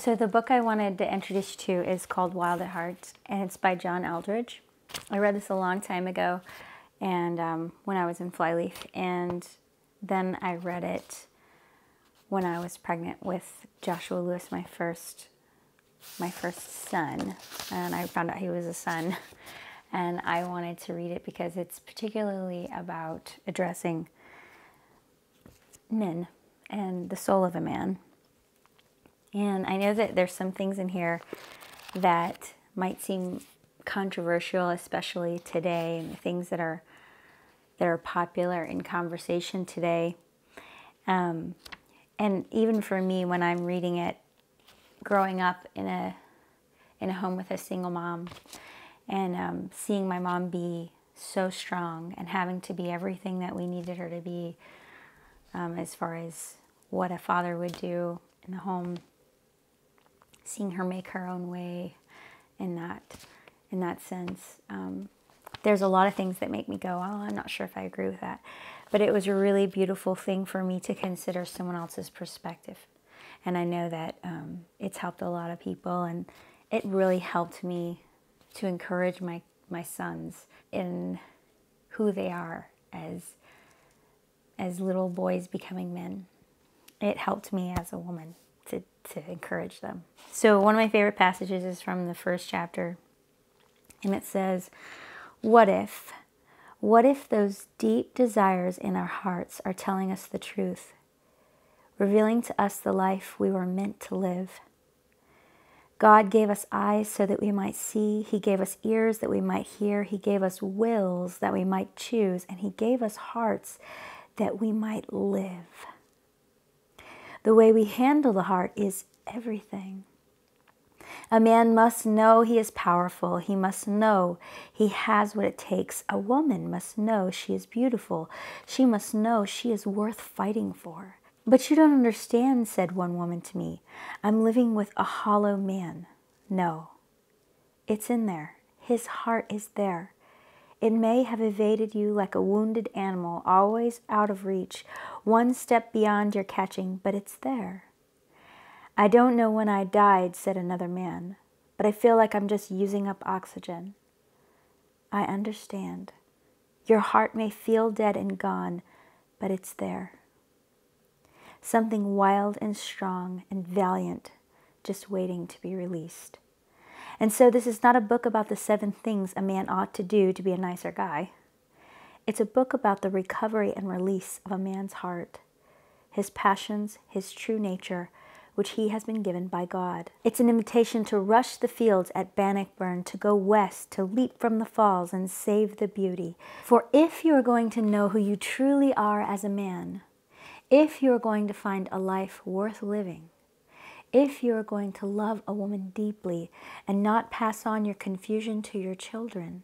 So the book I wanted to introduce you to is called Wild at Heart, and it's by Eldridge. I read this a long time ago, and when I was in Flyleaf, and then I read it when I was pregnant with Joshua Lewis, my first son, and I found out he was a son, and I wanted to read it because it's particularly about addressing men and the soul of a man. And I know that there's some things in here that might seem controversial, especially today, and the things that are popular in conversation today. And even for me, when I'm reading it, growing up in a home with a single mom, and seeing my mom be so strong and having to be everything that we needed her to be, as far as what a father would do in the home, seeing her make her own way in that sense. There's a lot of things that make me go, oh, I'm not sure if I agree with that. But it was a really beautiful thing for me to consider someone else's perspective. And I know that it's helped a lot of people, and it really helped me to encourage my sons in who they are as little boys becoming men. It helped me as a woman to encourage them. So one of my favorite passages is from the first chapter, and it says, what if those deep desires in our hearts are telling us the truth, revealing to us the life we were meant to live? God gave us eyes so that we might see. He gave us ears that we might hear. He gave us wills that we might choose, and He gave us hearts that we might live. The way we handle the heart is everything. A man must know he is powerful. He must know he has what it takes. A woman must know she is beautiful. She must know she is worth fighting for. But you don't understand, said one woman to me. I'm living with a hollow man. No, it's in there. His heart is there. It may have evaded you like a wounded animal, always out of reach, one step beyond your catching, but it's there. I don't know when I died, said another man, but I feel like I'm just using up oxygen. I understand. Your heart may feel dead and gone, but it's there. Something wild and strong and valiant, just waiting to be released. And so this is not a book about the 7 things a man ought to do to be a nicer guy. It's a book about the recovery and release of a man's heart, his passions, his true nature, which he has been given by God. It's an invitation to rush the fields at Bannockburn, to go west, to leap from the falls and save the beauty. For if you are going to know who you truly are as a man, if you are going to find a life worth living, if you are going to love a woman deeply and not pass on your confusion to your children,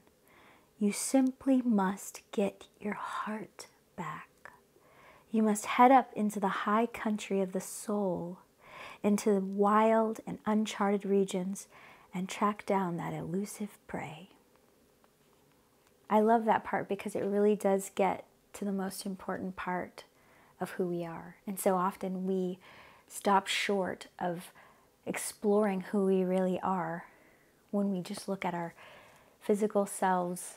you simply must get your heart back. You must head up into the high country of the soul, into the wild and uncharted regions, and track down that elusive prey. I love that part because it really does get to the most important part of who we are. And so often we stop short of exploring who we really are when we just look at our physical selves.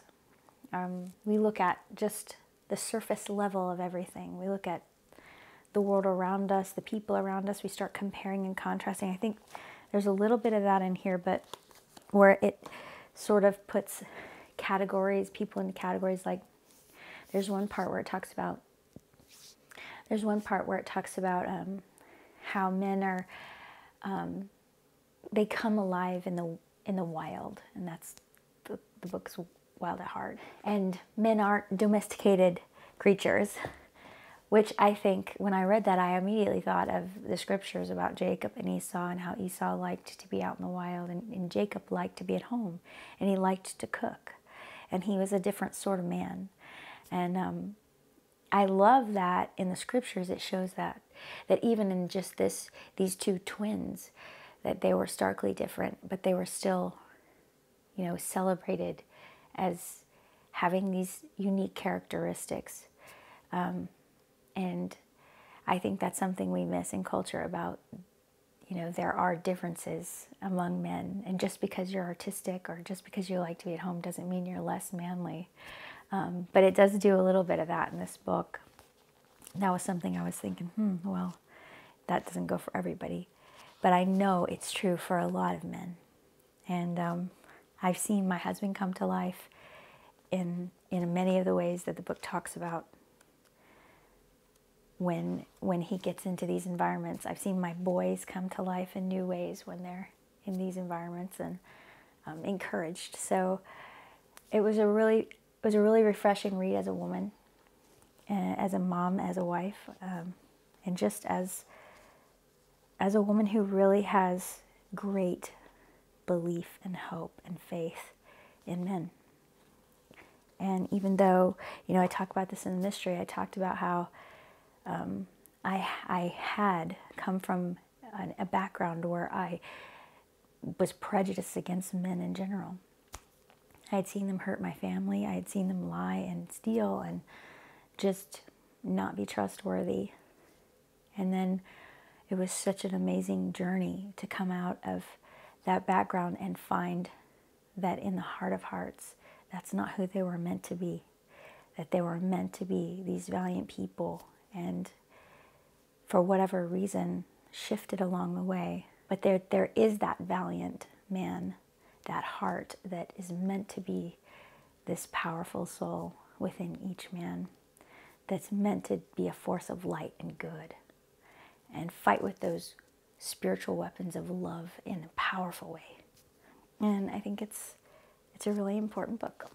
We look at just the surface level of everything. We look at the world around us, the people around us. We start comparing and contrasting. I think there's a little bit of that in here, but where it sort of puts categories, people into categories. Like there's one part where it talks about how men are, they come alive in the wild, and that's the book's Wild at Heart. And men aren't domesticated creatures, which I think when I read that, I immediately thought of the scriptures about Jacob and Esau, and how Esau liked to be out in the wild, and Jacob liked to be at home, and he liked to cook, and he was a different sort of man. And I love that in the scriptures it shows that even in just these 2 twins, that they were starkly different, but they were still, celebrated as having these unique characteristics. And I think that's something we miss in culture about, you know, there are differences among men. And just because you're artistic or just because you like to be at home doesn't mean you're less manly. But it does do a little bit of that in this book. That was something I was thinking, well, that doesn't go for everybody. But I know it's true for a lot of men. And I've seen my husband come to life in many of the ways that the book talks about. When he gets into these environments, I've seen my boys come to life in new ways when they're in these environments, and encouraged. So it was a really refreshing read as a woman, as a mom, as a wife, and just as a woman who really has great belief and hope and faith in men. And even though, you know, I talk about this in the mystery, I talked about how I had come from a background where I was prejudiced against men in general. I had seen them hurt my family. I had seen them lie and steal and just not be trustworthy. And then it was such an amazing journey to come out of that background and find that in the heart of hearts, that's not who they were meant to be. That they were meant to be these valiant people, and for whatever reason shifted along the way. But there is that valiant man, that heart that is meant to be this powerful soul within each man, that's meant to be a force of light and good, and fight with those spiritual weapons of love in a powerful way. And I think it's a really important book.